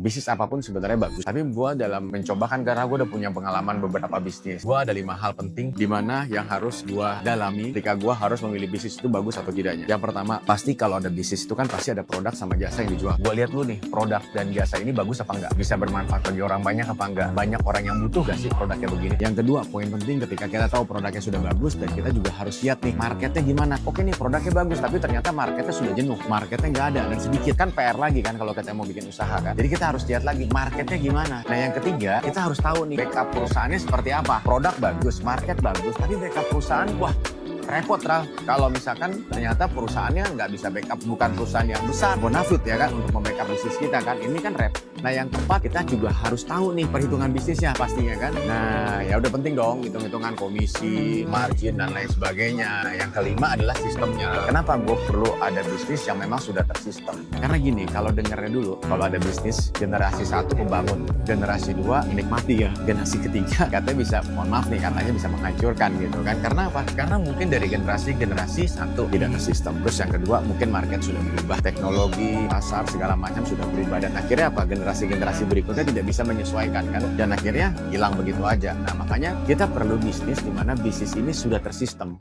Bisnis apapun sebenarnya bagus. Tapi gue dalam mencoba kan karena gue udah punya pengalaman beberapa bisnis. Gue ada 5 hal penting di mana yang harus gue dalami ketika gue harus memilih bisnis itu bagus atau tidaknya. Yang pertama, pasti kalau ada bisnis itu kan pasti ada produk sama jasa yang dijual. Gue lihat lu nih, produk dan jasa ini bagus apa enggak? Bisa bermanfaat bagi orang banyak apa enggak? Banyak orang yang butuh gak sih produknya begini? Yang kedua, poin penting ketika kita tahu produknya sudah bagus dan kita juga harus lihat nih marketnya gimana. Oke nih produknya bagus tapi ternyata marketnya sudah jenuh, marketnya nggak ada dan sedikit, kan PR lagi kan kalau kita mau bikin usaha kan. Jadi kita harus lihat lagi marketnya gimana. Nah yang ketiga, kita harus tahu nih backup perusahaannya seperti apa. Produk bagus, market bagus, tapi backup perusahaan wah repot Ral. Kalau misalkan ternyata perusahaannya nggak bisa backup, bukan perusahaan yang besar, bonafit ya kan untuk membackup bisnis kita kan, ini kan repot. Nah yang keempat, kita juga harus tahu nih perhitungan bisnisnya pastinya kan. Nah ya udah penting dong hitung-hitungan komisi, margin dan lain sebagainya. Nah, yang kelima adalah sistemnya. Kenapa gue perlu ada bisnis yang memang sudah tersistem? Karena gini, kalau dengarnya dulu, kalau ada bisnis generasi 1 membangun, generasi 2 menikmati ya, generasi ketiga katanya bisa, mohon maaf nih, katanya bisa menghancurkan gitu kan. Karena apa? Karena mungkin dari generasi 1 tidak tersistem. Terus yang kedua, mungkin market sudah berubah, teknologi, pasar segala macam sudah berubah, dan akhirnya apa? Generasi berikutnya tidak bisa menyesuaikan kan, dan akhirnya hilang begitu aja. Nah makanya kita perlu bisnis di mana bisnis ini sudah tersistem.